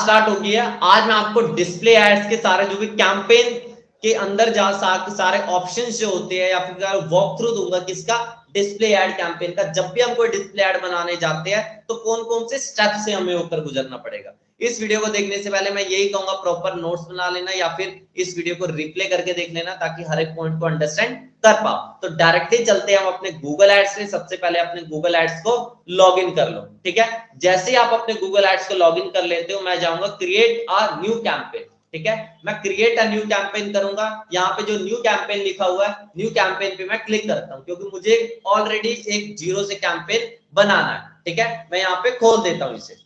Start हो गया। आज मैं आपको डिस्प्ले एड्स के सारे जो भी कैंपेन के अंदर जा सारे ऑप्शंस जो होते हैं या फिर वॉक थ्रू दूंगा किसका, डिस्प्ले एड कैंपेन का। जब भी हम कोई डिस्प्ले एड बनाने जाते हैं तो कौन कौन से स्टेप से हमें होकर गुजरना पड़ेगा। इस वीडियो को देखने से पहले मैं यही कहूंगा प्रॉपर नोट्स बना लेना या फिर इस वीडियो को रिप्ले करके देख लेना ताकि हर एक पॉइंट को अंडरस्टैंड कर पाओ। तो डायरेक्टली चलते हैं हम अपने गूगल एड्स में। सबसे पहले अपने गूगल एड्स को लॉग इन कर लो, ठीक है। जैसे ही आप अपने गूगल एड्स को लॉग इन कर लेते हो, मैं जाऊंगा क्रिएट अ न्यू कैंपेन, ठीक है। मैं क्रिएट अ न्यू कैंपेन करूंगा। यहाँ पे जो न्यू कैंपेन लिखा हुआ है, न्यू कैंपेन पे मैं क्लिक करता हूँ क्योंकि मुझे ऑलरेडी एक जीरो से कैंपेन बनाना है, ठीक है। मैं यहाँ पे खोल देता हूँ इसे।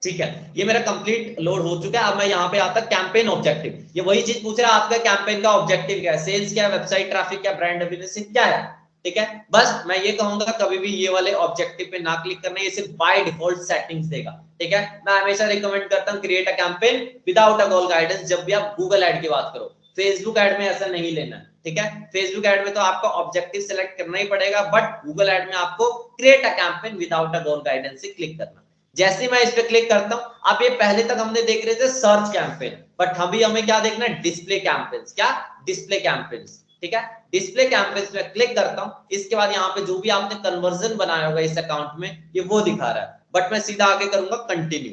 ठीक है, ये मेरा कंप्लीट लोड हो चुका है। अब मैं यहाँ पे आता कैंपेन ऑब्जेक्टिव। ये वही चीज पूछ रहा है आपका कैंपेन का ऑब्जेक्टिव क्या है, सेल्स क्या है, वेबसाइट ट्रैफिक क्या, ब्रांड अवेयरनेस क्या है, ठीक है। बस मैं ये कहूंगा कभी भी ये वाले ऑब्जेक्टिव पे ना क्लिक करना, ये सिर्फ बाय डिफॉल्ट सेटिंग्स देगा, ठीक है। मैं हमेशा रिकमेंड करता हूँ create a campaign without a goal guidance जब भी आप गूगल एड की बात करो। फेसबुक एड में ऐसा नहीं लेना है, ठीक है। फेसबुक एड में तो आपको ऑब्जेक्टिव सिलेक्ट करना ही पड़ेगा, बट गूगल एड में आपको create a campaign without a goal guidance से क्लिक करना। जैसे मैं इस पे क्लिक करता हूं, आप ये पहले तक हमने देख रहे थे सर्च कैंपेन, बट अभी हमें क्या देखना है, डिस्प्ले कैंपेन्स। क्या, डिस्प्ले कैंपेन्स, ठीक है। डिस्प्ले कैंपेन्स में क्लिक करता हूं। इसके बाद यहाँ पे जो भी आपने कन्वर्जन बनाया होगा इस अकाउंट में, ये वो दिखा रहा है, बट मैं सीधा आगे करूंगा कंटिन्यू।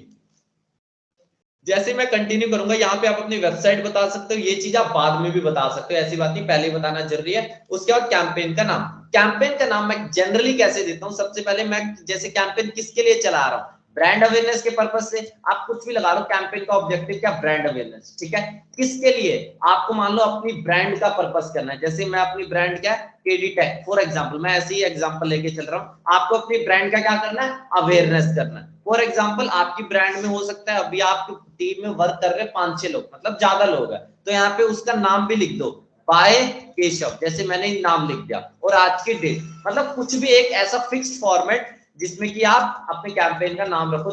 जैसे मैं कंटिन्यू करूंगा, यहाँ पे आप अपनी वेबसाइट बता सकते हो, ये चीज आप बाद में भी बता सकते हो, ऐसी बात नहीं, पहले ही बताना जरूरी है। उसके बाद कैंपेन का नाम, कैंपेन का नाम मैं जनरली कैसे देता हूँ, सबसे पहले मैं जैसे कैंपेन किसके लिए चला रहा हूँ, ब्रांड अवेयरनेस के पर्पज से, आप कुछ भी लगा लो। कैंपेन का ऑब्जेक्टिव क्या, ब्रांड अवेयरनेस, ठीक है। किसके लिए, आपको मान लो अपनी ब्रांड का पर्पज करना है। जैसे मैं अपनी ब्रांड क्या, केडी टेक फॉर एग्जांपल, मैं ऐसे ही एग्जांपल लेके चल रहा हूँ। आपको अपनी ब्रांड का क्या करना है, अवेयरनेस करना है। फॉर एग्जांपल आपकी ब्रांड में हो सकता है अभी आप टीम में वर्क कर रहे 5-6 लोग, मतलब ज्यादा लोग हैं, तो यहाँ पे उसका नाम भी लिख दो, बाय केशव, जैसे मैंने नाम लिख दिया, और आज की डेट, मतलब कुछ भी एक ऐसा फिक्स्ड फॉर्मेट जिसमें कि आप अपने कैंपेन का नाम रखो,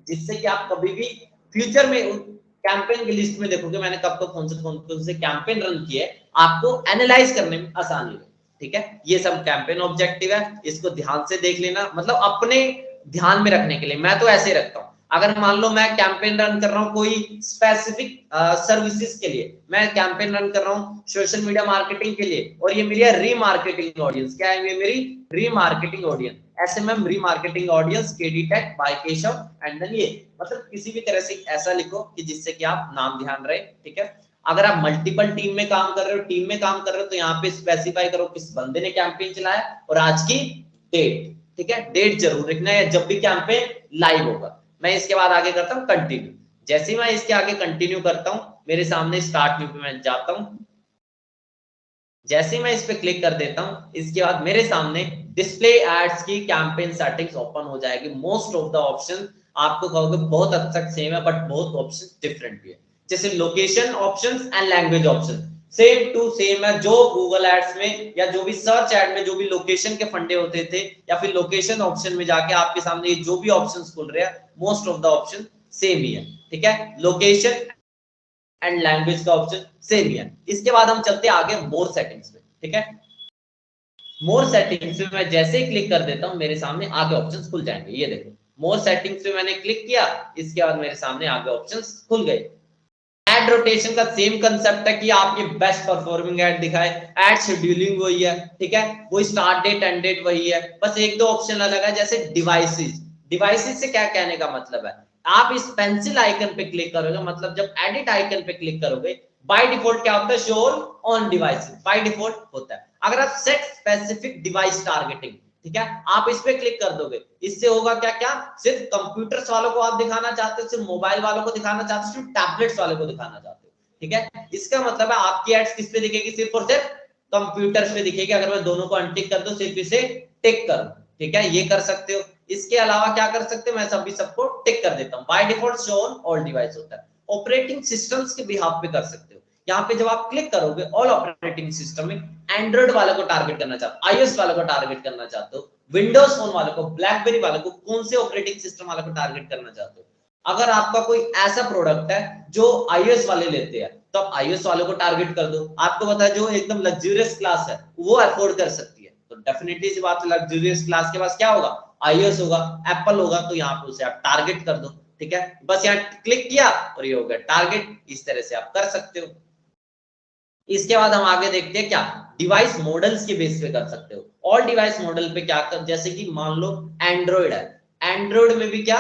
जिससे कि आप कभी भी फ्यूचर में कैंपेन की लिस्ट में देखोगे मैंने कब कब कौन से कैंपेन रन किए, आपको एनालाइज करने में आसानी हो, ठीक है। ये सब कैंपेन ऑब्जेक्टिव है, इसको ध्यान से देख लेना, मतलब अपने ध्यान में रखने के लिए। मैं तो ऐसे रखता हूँ, अगर मान लो मैं कैंपेन रन कर रहा हूँ कोई स्पेसिफिक सर्विसेज के लिए, मैं कैंपेन रन कर रहा हूँ सोशल मीडिया मार्केटिंग के लिए, और ये मेरी रीमार्केटिंग ऑडियंस, क्या है, ये मेरी remarketing audience, SMM remarketing audience, KD tech by Keshav, and then ये, मतलब किसी भी तरह से ऐसा लिखो कि जिससे कि आप नाम ध्यान रहे, ठीक है। अगर आप मल्टीपल टीम में काम कर रहे हो, तो यहाँ पे स्पेसिफाई करो किस बंदे ने कैंपेन चलाया और आज की डेट, ठीक है। डेट जरूर लिखना है जब भी कैंपेन लाइव होगा। मैं इसके बाद आगे करता हूँ कंटिन्यू। जैसे मैं इसके आगे कंटिन्यू करता हूँ, मेरे सामने स्टार्ट न्यू पे मैं जाता हूँ। जैसे मैं इस पे क्लिक कर देता हूँ, इसके बाद मेरे सामने डिस्प्ले एड्स की कैंपेन सेटिंग्स ओपन हो जाएगी। मोस्ट ऑफ द ऑप्शन आपको कहोगे बहुत हद तक सेम है, बट बहुत ऑप्शन डिफरेंट भी है। जैसे location options and language option same to same है। जो गूगल एड्स में या जो भी सर्च एड में जो भी लोकेशन के फंडे होते थे, या फिर लोकेशन ऑप्शन में जाके आपके सामने जो भी ऑप्शंस खुल रहे हैं, most of the option same ही है, ठीक है। लोकेशन एंड लैंग्वेज का ऑप्शन सेम ही है। इसके बाद हम चलते हैं आगे मोर सेटिंग्स में, ठीक है। मोर सेटिंग्स में मैं जैसे ही क्लिक कर देता हूं, मेरे सामने आगे ऑप्शंस खुल जाएंगे। ये देखो, मोर सेटिंग्स पे मैंने क्लिक किया, इसके बाद मेरे सामने आगे ऑप्शंस खुल गए। एड रोटेशन का सेम कंसेप्ट है कि आपके बेस्ट परफॉर्मिंग एड दिखाए। एड शेड्यूलिंग वही है, ठीक है। वो स्टार्ट डेट एंड डेट वही है, बस एक दो ऑप्शन अलग है। जैसे डिवाइसेस, डिवाइसेस से क्या कहने का मतलब है, आप इस पेंसिल आइकन पे क्लिक करोगे, मतलब जब एडिट आइकन पे क्लिक करोगे, बाय डिफॉल्ट क्या होता है, show on devices by default होता है। अगर आप सेट स्पेसिफिक डिवाइस टारगेटिंग, ठीक है, आप इस पे क्लिक कर दोगे, इससे होगा क्या, क्या सिर्फ कंप्यूटर्स वालों को आप दिखाना चाहते हो, सिर्फ मोबाइल वालों को दिखाना चाहते हो, सिर्फ टैबलेट्स वालों को दिखाना चाहते हो, ठीक है। इसका मतलब है आपकी एड्स किस पे दिखेगी, सिर्फ और सिर्फ कंप्यूटर्स पे दिखेगी। अगर मैं दोनों को अनटिक कर दूं, सिर्फ इसे टिक कर, ठीक है, ये कर सकते हो। इसके अलावा क्या कर सकते हो, मैं सभी सबको टिक कर देता हूं। By default show on all device होता है। ऑपरेटिंग सिस्टम्स के बिहाफ पे कर सकते हो। यहाँ पे जब आप क्लिक करोगे ऑल ऑपरेटिंग सिस्टम में, एंड्रॉइड वालों को टारगेट करना चाहते हो, आईओएस वालों को टारगेट करना चाहते हो, विंडोज फोन वालों को, ब्लैकबेरी वालों को, कौन से ऑपरेटिंग सिस्टम वालों को टारगेट करना चाहते हो। अगर आपका कोई ऐसा प्रोडक्ट है जो आईओएस वाले लेते हैं, तो आप आईओएस वालों को टारगेट कर दो। आपको पता है जो एकदम लग्जरियस क्लास है वो अफोर्ड कर सकती है, तो डेफिनेटली सी बात है, लग्जरियस क्लास के पास क्या होगा, iOS होगा, एप्पल होगा, तो यहाँ पे उसे आप टारगेट कर दो, ठीक है, बस यहाँ क्लिक किया और ये हो गया टारगेट। इस तरह से आप कर सकते हो। इसके बाद हम आगे देखते हैं क्या डिवाइस मॉडल्स के बेस पे कर सकते हो। ऑल डिवाइस मॉडल पे क्या कर, जैसे कि मान लो एंड्रॉइड है, एंड्रॉइड में भी क्या,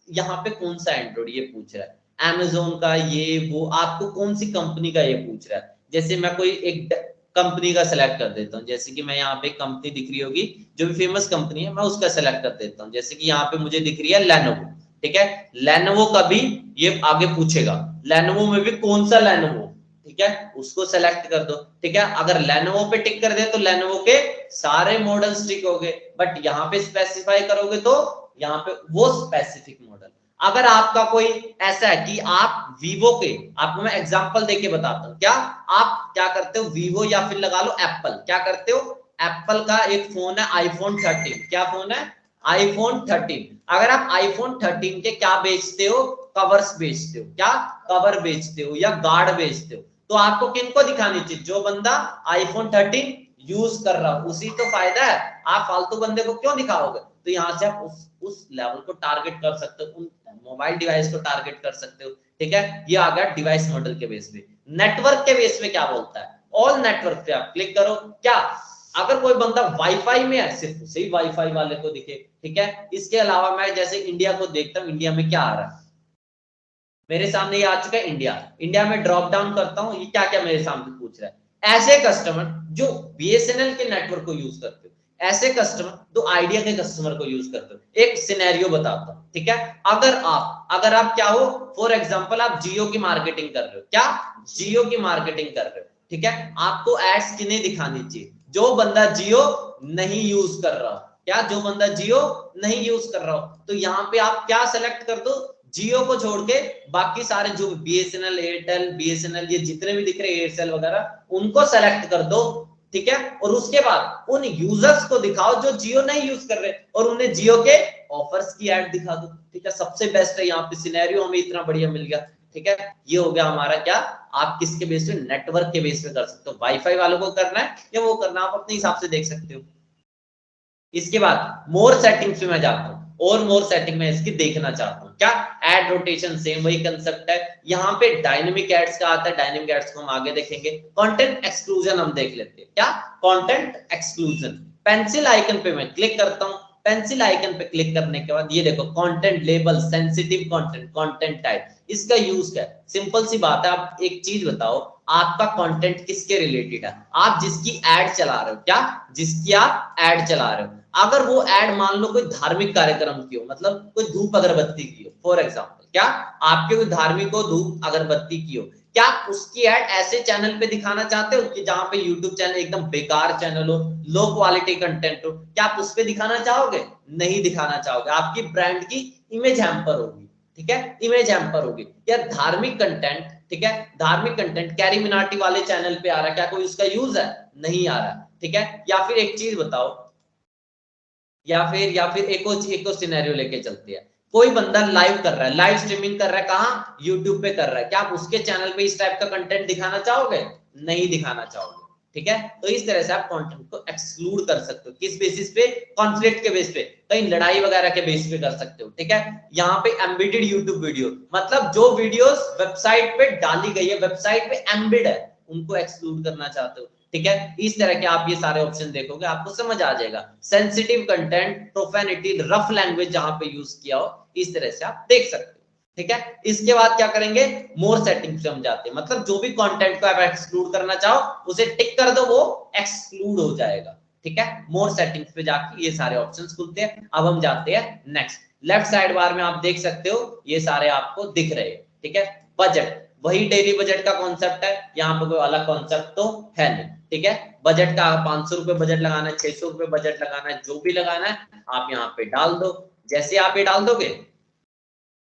यहाँ पे कौन सा एंड्रॉइड ये पूछ रहा है, अमेजोन का, ये वो, आपको कौन सी कंपनी का ये पूछ रहा है। जैसे मैं कोई एक कंपनी का सेलेक्ट कर देता हूँ, जैसे कि मैं यहाँ पे कंपनी दिख रही होगी जो भी फेमस कंपनी है, मैं उसका सेलेक्ट कर देता हूँ। जैसे कि यहाँ पे मुझे दिख रही है लेनोवो, ठीक है, लेनोवो का भी ये आगे पूछेगा, लेनोवो में भी कौन सा लेनोवो, ठीक है, उसको सेलेक्ट कर दो, ठीक है। अगर लेनोवो पे टिक कर दे तो लेनोवो के सारे मॉडल्स टिक हो गए, बट यहाँ पे स्पेसिफाई करोगे तो यहाँ पे वो स्पेसिफिक मॉडल। अगर आपका कोई ऐसा है कि आप वीवो के, आपको मैं एग्जांपल देके बताता हूँ, क्या आप क्या करते हो, वीवो या फिर लगा लो एप्पल, क्या करते हो, एप्पल का एक फोन है आईफोन 13, क्या फोन है, आईफोन 13। अगर आप आईफोन 13 के क्या बेचते हो, कवर्स बेचते हो, क्या कवर बेचते हो या गार्ड बेचते हो, तो आपको किनको दिखानी चाहिए, जो बंदा आईफोन 13 यूज कर रहा हो, उसी तो फायदा है, आप फालतू बंदे को क्यों दिखाओगे। तो यहाँ से आप उस लेवल को टारगेट कर सकते हो, उन मोबाइल डिवाइस को टारगेट कर सकते हो, ठीक है। ये आ गया डिवाइस मॉडल के बेस पे। नेटवर्क के बेस पे क्या बोलता है, ऑल नेटवर्क पे आप क्लिक करो, क्या अगर कोई बंदा वाईफाई में है सिर्फ उसे ही वाईफाई वाले को दिखे, ठीक है। इसके अलावा मैं जैसे इंडिया को देखता हूँ, इंडिया में क्या आ रहा है, मेरे सामने ये आ चुका है इंडिया, इंडिया में ड्रॉप डाउन करता हूँ, ये क्या क्या मेरे सामने पूछ रहा है, ऐसे कस्टमर जो बीएसएनएल के नेटवर्क को यूज करते हो, ऐसे कस्टमर जो आइडिया के कस्टमर को यूज करते हो। एक सिनेरियो बताता हूँ, ठीक है, अगर आप क्या हो, फॉर एग्जांपल आप जियो की मार्केटिंग कर रहे हो, क्या जियो की मार्केटिंग कर रहे हो, ठीक है, आपको एड्स किन्हें दिखानी चाहिए, जो बंदा जियो नहीं यूज कर रहा हो, क्या जो बंदा जियो नहीं यूज कर रहा हो, तो यहाँ पे आप क्या सेलेक्ट कर दो, जियो को छोड़ के बाकी सारे जो बीएसएनएल, एयरटेल, बीएसएनएल, ये जितने भी दिख रहे हैं एयरसेल वगैरह, उनको सेलेक्ट कर दो, ठीक है। और उसके बाद उन यूजर्स को दिखाओ जो जियो नहीं यूज कर रहे, और उन्हें जियो के ऑफर्स की एड दिखा दो, ठीक है। सबसे बेस्ट है यहाँ पे सिनेरियो हमें इतना बढ़िया मिल गया, ठीक है। ये हो गया हमारा क्या, आप किसके बेस पे, नेटवर्क के बेस पे कर सकते हो, वाईफाई वालों को करना है या वो करना, आप अपने हिसाब से देख सकते हो। इसके बाद मोर सेटिंग्स में मैं जाता हूँ, और मोर सेटिंग में इसकी देखना चाहता हूँ, क्या एड रोटेशन, सेम वही कंसेप्ट है। यहाँ पे डायनेमिक एड्स का आता है, डायनेमिक एड्स को हम आगे देखेंगे। कंटेंट एक्सक्लूजन हम देख लेते हैं, क्या कंटेंट एक्सक्लूजन। पेंसिल आइकन पे मैं क्लिक करता हूँ, पेंसिल आइकन पे क्लिक करने के बाद ये देखो content label, sensitive content, content type, इसका यूज क्या है, सिंपल सी बात है। आप एक चीज बताओ, आपका कंटेंट किसके रिलेटेड है, आप जिसकी एड चला रहे हो, क्या जिसकी आप एड चला रहे हो, अगर वो एड मान लो कोई धार्मिक कार्यक्रम की हो, मतलब कोई धूप अगरबत्ती की हो, फॉर एग्जांपल, क्या आपके कोई धार्मिक हो, धूप अगरबत्ती की हो, क्या आप उसकी एड ऐसे चैनल पे दिखाना चाहते हो कि जहां पे यूट्यूब चैनल एकदम बेकार चैनल हो, लो क्वालिटी कंटेंट हो, क्या आप उस पे दिखाना चाहोगे, नहीं दिखाना चाहोगे, आपकी ब्रांड की इमेज हैम्पर होगी, ठीक है, इमेज हैम्पर होगी। या धार्मिक कंटेंट, ठीक है, धार्मिक कंटेंट कैरी मिनाटी वाले चैनल पे आ रहा है, क्या कोई उसका यूज है, नहीं आ रहा, ठीक है। या फिर एक चीज बताओ, या फिर एक और सिनेरियो लेके चलते हैं, कोई बंदा लाइव कर रहा है, लाइव स्ट्रीमिंग कर रहा है, कहाँ, यूट्यूब पे कर रहा है, क्या आप उसके चैनल पे इस टाइप का कंटेंट दिखाना चाहोगे, नहीं दिखाना चाहोगे, ठीक है। तो इस तरह से आप कंटेंट को एक्सक्लूड कर सकते हो, किस बेसिस पे, कॉन्फ्लिक्ट के बेस पे, कहीं लड़ाई वगैरह के बेस पे कर सकते हो, ठीक है। यहाँ पे एम्बेडेड यूट्यूब वीडियो, मतलब जो वीडियोस वेबसाइट पे डाली गई है, वेबसाइट पे एम्बेड है, उनको एक्सक्लूड करना चाहते हो, ठीक है। इस तरह के आप ये सारे ऑप्शन देखोगे, आपको समझ आ जाएगा। Sensitive content, profanity, rough language जहां पे यूज किया हो, इस तरह से आप देख सकते हो, ठीक है। इसके बाद क्या करेंगे, मोर सेटिंग्स पे हम जाते हैं, मतलब जो भी कंटेंट को आप एक्सक्लूड करना चाहो उसे टिक कर दो, वो एक्सक्लूड हो जाएगा, ठीक है। मोर सेटिंग्स पे जाके ये सारे ऑप्शंस खुलते हैं। अब हम जाते हैं नेक्स्ट, लेफ्ट साइड बार में आप देख सकते हो ये सारे आपको दिख रहे हैं, ठीक है। बजट, वही डेली बजट का कॉन्सेप्ट है, यहाँ पे कोई अलग कॉन्सेप्ट तो है नहीं, ठीक है। बजट का 500 रुपए बजट लगाना है, 600 रुपए बजट लगाना है, जो भी लगाना है आप यहाँ पे डाल दो। जैसे आप ये डाल दोगे,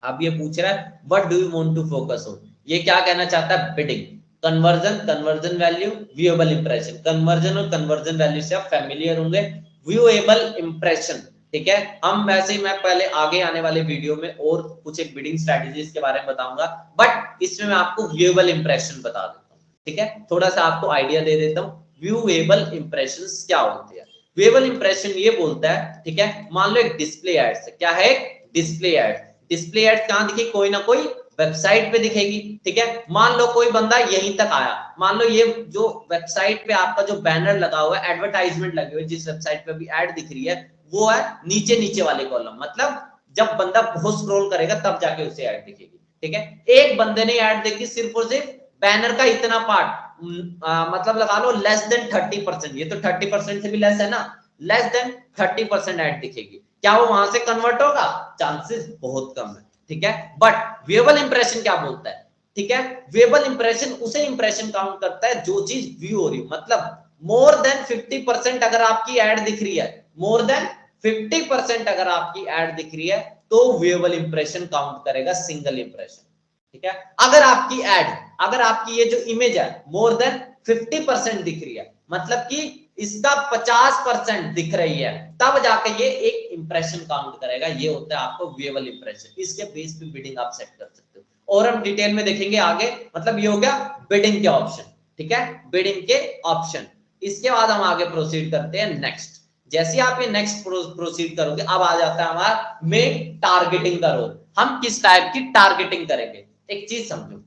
अब ये पूछ रहा है what do you want to focus on, ये क्या कहना चाहता है, bidding, conversion, conversion value, viewable impression. Conversion और कन्वर्जन वैल्यू से आप फैमिलियर होंगे। व्यूएबल इंप्रेशन, ठीक है, हम वैसे ही मैं पहले आगे आने वाले वीडियो में और कुछ एक बिडिंग स्ट्रेटजीज के बारे में बताऊंगा, बट इसमें मैं आपको व्यूएबल इंप्रेशन बता देता हूँ, ठीक है, थोड़ा सा आपको आइडिया दे देता हूँ व्यूएबल इंप्रेशंस क्या होते हैं। वेबल इंप्रेशन ये बोलता है, ठीक है, मान लो एक डिस्प्ले एड्स है, क्या है, एक डिस्प्ले एड। डिस्प्ले एड्स कहां दिखेगी, कोई ना कोई वेबसाइट पे दिखेगी, ठीक है। मान लो कोई बंदा यहीं तक आया, मान लो ये जो वेबसाइट पे आपका जो बैनर लगा हुआ है, एडवर्टाइजमेंट लगी हुई है, जिस वेबसाइट पे भी ऐड दिख रही है, वो है नीचे नीचे वाले कॉलम, मतलब जब बंदा बहुत स्क्रॉल करेगा तब जाके उसे ऐड दिखेगी, ठीक है। एक बंदे ने ऐड देखी सिर्फ और सिर्फ बैनर का इतना पार्ट, मतलब लगा लो लेस देन 30%, ये तो 30% से भी लेस है ना, लेस देन 30% ऐड दिखेगी। क्या वो वहां से कन्वर्ट होगा, चांसेस बहुत कम है, ठीक है। बट वेबल इंप्रेशन क्या बोलता है, ठीक है, वेबल इंप्रेशन उसे इंप्रेशन काउंट करता है जो चीज व्यू हो रही, मतलब मोर देन 50% अगर आपकी ऐड दिख रही है, मोर देन 50% अगर आपकी ऐड दिख रही है तो वेबल इंप्रेशन काउंट करेगा, सिंगल इंप्रेशन, ठीक है। अगर आपकी ऐड, अगर आपकी ये जो इमेज है मोर देन 50% दिख रही है, मतलब कि इसका 50% दिख रही है, तब जाके ये एक इंप्रेशन काउंट करेगा, ये होता है आपको वेबल इंप्रेशन। इसके बेस पे बिडिंग आप सेट कर सकते हो और हम डिटेल में देखेंगे आगे। मतलब ये हो गया बिडिंग के ऑप्शन, ठीक है, बिडिंग के ऑप्शन। इसके बाद हम आगे प्रोसीड करते हैं नेक्स्ट। जैसे आप ये नेक्स्ट प्रोसीड करोगे, अब आ जाता है हमारा मेन टारगेटिंग का रोल। हम किस टाइप की टारगेटिंग करेंगे, एक चीज समझो,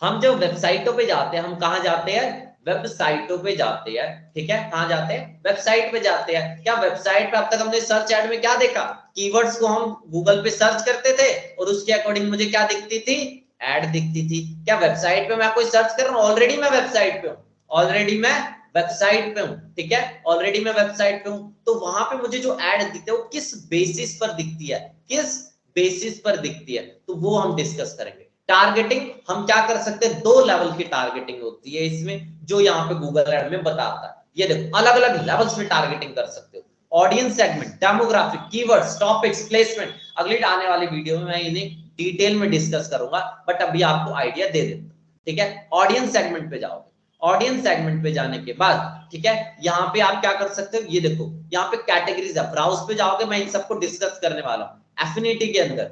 हम जो वेबसाइटों पे जाते हैं, हम कहां जाते हैं, वेबसाइटों पे जाते हैं, ठीक है, कहां जाते हैं, वेबसाइट पे जाते हैं। क्या वेबसाइट पे अब तक हमने सर्च ऐड में क्या देखा, कीवर्ड्स को हम गूगल पे सर्च करते थे और उसके अकॉर्डिंग मुझे क्या दिखती थी, ऐड दिखती थी। क्या वेबसाइट पे मैं कोई सर्च कर रहा हूं, ऑलरेडी मैं वेबसाइट पे हूं, ऑलरेडी मैं वेबसाइट पे हूं, ठीक है, ऑलरेडी मैं वेबसाइट पे हूं, तो वहां पे मुझे जो ऐड दिखते हैं वो किस बेसिस पर दिखती है, किस बेसिस पर दिखती है, तो वो हम डिस्कस करेंगे। टारगेटिंग हम क्या कर सकते हैं, दो लेवल की टारगेटिंग होती है इसमें, जो यहाँ पे गूगल एड में बताता है। ये देखो अलग अलग लेवल्स पे टारगेटिंग कर सकते हो, audience segment, demographic, keywords, topics, placement. अगली आने वाली वीडियो में मैं इन्हें डिटेल में डिस्कस करूंगा, बट अभी आपको आइडिया दे देता हूं, ठीक है। ऑडियंस सेगमेंट पे जाओगे, ऑडियंस सेगमेंट पे जाने के बाद, ठीक है, यहाँ पे आप क्या कर सकते हो, ये देखो यहाँ पे कैटेगरीज है, ब्राउज पे जाओगे, मैं इन सबको डिस्कस करने वाला हूँ। एफिनिटी के अंदर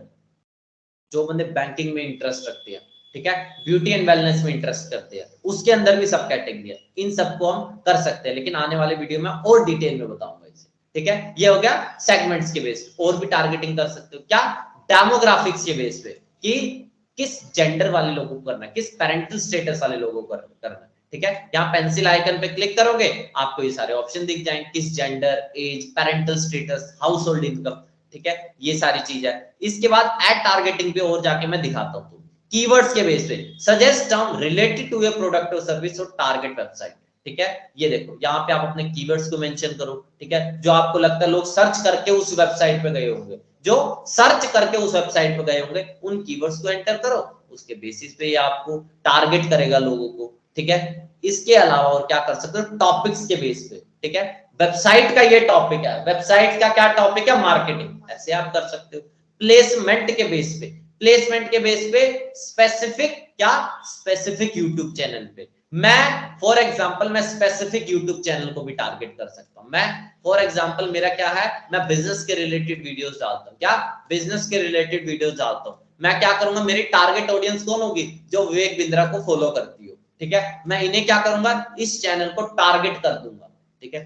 जो बंदे बैंकिंग में इंटरेस्ट रखते हैं, ठीक है, ब्यूटी एंड वेलनेस में इंटरेस्ट करते हैं, उसके अंदर भी सब कैटेगरी है, इन सबको हम कर सकते हैं, लेकिन आने वाले वीडियो में और डिटेल में बताऊंगा इसे, ठीक है। ये हो गया सेगमेंट्स के बेस पे। और भी टारगेटिंग कर सकते हो, क्या, डेमोग्राफिक्स के बेस पे, कि किस जेंडर वाले लोगों को करना है, किस पेरेंटल स्टेटस वाले लोगों को करना है, ठीक है। यहाँ पेंसिल आइकन पे क्लिक करोगे, आपको ये सारे ऑप्शन दिख जाएंगे, किस gender, age, parental status, household income, ठीक है, ये सारी चीज है। इसके बाद एड टारगेटिंग पे और जाके मैं दिखाता हूं, कीवर्ड्स के बेस पे suggest term related to your product और सर्विस और टारगेट वेबसाइट, ठीक है। ये देखो यहाँ पे आप अपने कीवर्ड्स को मेंशन करो, ठीक है, जो आपको लगता है लोग सर्च करके उस वेबसाइट पे गए होंगे, जो सर्च करके उस वेबसाइट पे गए होंगे, उन कीवर्ड्स को एंटर करो, उसके बेसिस पे ये आपको टारगेट करेगा लोगों को, ठीक है। इसके अलावा और क्या कर सकते हो, टॉपिक्स के बेस पे, ठीक है, वेबसाइट का ये टॉपिक है, वेबसाइट का क्या टॉपिक है, मार्केटिंग, ऐसे आप कर सकते हो। प्लेसमेंट के बेस पे, प्लेसमेंट के बेस पे स्पेसिफिक, क्या, स्पेसिफिक यूट्यूब चैनल पे, मैं फॉर एग्जांपल मैं स्पेसिफिक यूट्यूब चैनल को भी टारगेट कर सकता हूं। मैं फॉर एग्जांपल मेरा क्या है, मैं बिजनेस के रिलेटेड वीडियोस डालता हूं, क्या, बिजनेस के रिलेटेड वीडियोस डालता हूं। मैं क्या करूंगा, मेरी टारगेट ऑडियंस कौन होगी, जो विवेक बिंद्रा को फॉलो करती हो, ठीक है, मैं इन्हें क्या करूंगा, इस चैनल को टारगेट कर दूंगा, ठीक है।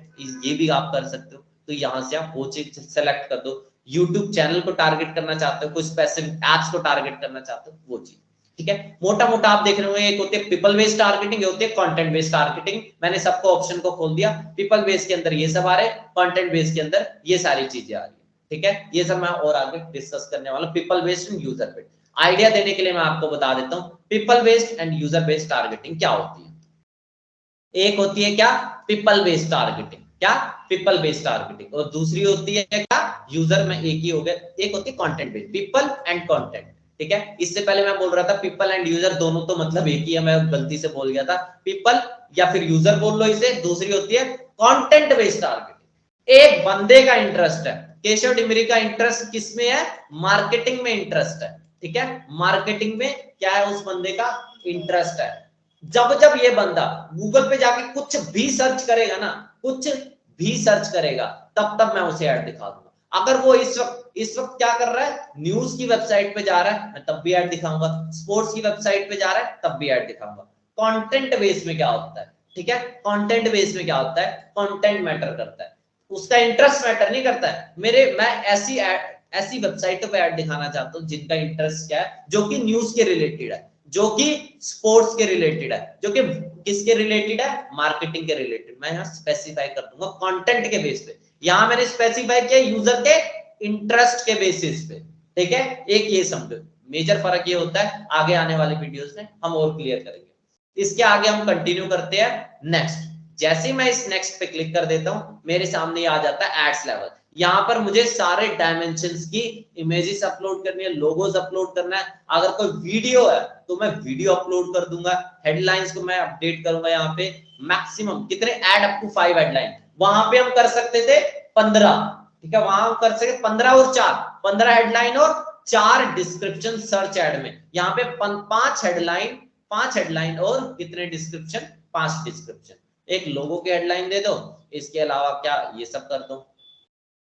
ये भी आप कर सकते हो। तो यहां से आप वो चीज सेलेक्ट कर दो, यूट्यूब चैनल को टारगेट करना चाहते हो, कुछ स्पेसिफिक एप्स को टारगेट करना चाहते हो, वो चीज, ठीक है। मोटा मोटा आप देख रहे होंगे, एक होती है पीपल बेस्ड टारगेटिंग, होती है कंटेंट बेस्ड टारगेटिंग। मैंने सबको ऑप्शन को खोल दिया, पीपल बेस्ड के अंदर ये सब आ रहे, कंटेंट बेस्ड के अंदर ये सारी चीजें आ रही है, ठीक है। ये सब मैं और आगे डिस्कस करने वाला हूं। People based and user based idea देने के लिए मैं आपको बता देता हूं, people based and user based targeting क्या होती है। एक होती है क्या, पीपल बेस्ड टारगेटिंग, क्या, पीपल बेस्ड टारगेटिंग, और दूसरी होती है क्या, यूजर में एक ही हो गया, एक होती है content based, people and content, ठीक है। इससे पहले मैं बोल रहा था पीपल एंड यूजर दोनों तो मतलब एक ही है, मैं गलती से बोल गया था, पीपल या फिर यूजर बोल लो इसे। दूसरी होती है कंटेंट बेस्ड टारगेटिंग, एक बंदे का इंटरेस्ट है, केशव डिमरी का इंटरेस्ट किसमें है, मार्केटिंग में इंटरेस्ट है, ठीक है, मार्केटिंग में क्या है उस बंदे का इंटरेस्ट है। जब जब ये बंदा गूगल पे जाके कुछ भी सर्च करेगा ना, कुछ भी सर्च करेगा, तब तब मैं उसे ऐड दिखा दूंगा। अगर वो इस वक्त क्या कर रहा है, न्यूज की वेबसाइट पे जा रहा है, मैं तब भी ऐड दिखाऊंगा, स्पोर्ट्स की वेबसाइट पे जा रहा है, तब भी ऐड दिखाऊंगा। कंटेंट बेस में क्या होता है, ठीक है। कंटेंट बेस में क्या होता है, कंटेंट मैटर करता है, उसका इंटरेस्ट मैटर नहीं करता है। मैं ऐसी वेबसाइटों पे ऐड दिखाना चाहता हूँ जिनका इंटरेस्ट क्या है, जो कि न्यूज के रिलेटेड है, जो कि स्पोर्ट्स के रिलेटेड है, जो कि किसके रिलेटेड है, मार्केटिंग के रिलेटेड। मैं यहाँ स्पेसिफाई कर दूंगा कंटेंट के बेस पे, यहाँ मैंने स्पेसिफाई किया यूजर के इंटरेस्ट के बेसिस पे, ठीक है। एक ये समझो, मेजर फर्क ये होता है, आगे आने वाले वीडियोस में हम और क्लियर करेंगे। इसके आगे हम कंटिन्यू करते हैं नेक्स्ट। जैसे मैं इस नेक्स्ट पे क्लिक कर देता हूं, मेरे सामने आ जाता है एड्स लेवल। यहाँ पर मुझे सारे डायमेंशंस की इमेजेस अपलोड करनी है, लोगोस अपलोड करना है। अगर कोई वीडियो है तो मैं वीडियो अपलोड कर दूंगा, हेडलाइंस को मैं अपडेट करूंगा। यहाँ पे मैक्सिमम कितने, ऐड अप टू 5 हेडलाइन, वहां पे हम कर सकते थे 15, ठीक है। वहां हम कर सकते 15 और 4, 15 हेडलाइन और 4 डिस्क्रिप्शन सर्च एड में। यहाँ पे 5 हेडलाइन और कितने डिस्क्रिप्शन, 5 डिस्क्रिप्शन। एक लोगो की हेडलाइन दे दो, इसके अलावा क्या ये सब कर दो,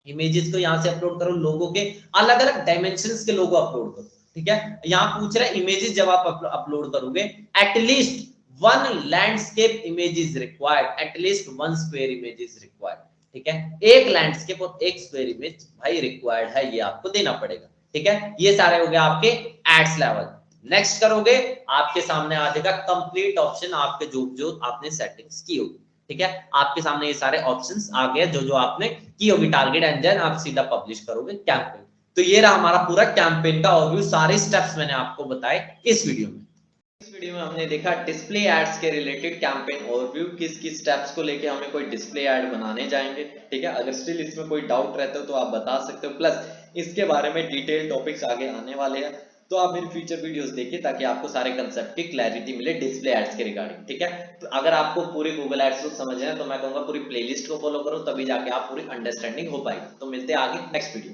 इमेजेस को यहां से अपलोड करो, लोगो के अलग अलग डायमेंशंस के लोगो अपलोड करो, ठीक है। यहां पूछ रहा है इमेजेस जब आप अपलोड करोगे, at least 1 landscape image is required, at least 1 square image is required, ठीक है। एक लैंडस्केप और एक स्क्वायर इमेज भाई रिक्वायर्ड है, ये आपको देना पड़ेगा, ठीक है। ये सारे हो गए आपके एड्स लेवल। नेक्स्ट करोगे, आपके सामने आ जाएगा कंप्लीट ऑप्शन, आपके जो जो आपने सेटिंग्स की होगी, ठीक है। आपके सामने ये सारे ऑप्शंस आ गए जो जो आपने की होगी टारगेट, एंड देन आप सीधा पब्लिश करोगे कैंपेन। तो ये रहा हमारा पूरा कैंपेन का ओवरव्यू, सारे स्टेप्स मैंने आपको बताए इस वीडियो में। इस वीडियो में हमने देखा डिस्प्ले एड्स के रिलेटेड कैंपेन ओवरव्यू, किस किस स्टेप्स को लेके हमें कोई डिस्प्ले एड बनाने जाएंगे, ठीक है। अगर स्टिल इसमें कोई डाउट रहता हो तो आप बता सकते हो, प्लस इसके बारे में डिटेल टॉपिक्स आगे आने वाले हैं, तो आप मेरी फ्यूचर वीडियोस देखिए ताकि आपको सारे कंसेप्ट की क्लैरिटी मिले डिस्प्ले एड्स के रिगार्डिंग, ठीक है। तो अगर आपको पूरी गूगल एड्स को समझना है तो मैं कहूंगा पूरी प्लेलिस्ट को फॉलो करो, तभी जाके आप पूरी अंडरस्टैंडिंग हो पाएगी। तो मिलते हैं आगे नेक्स्ट वीडियो।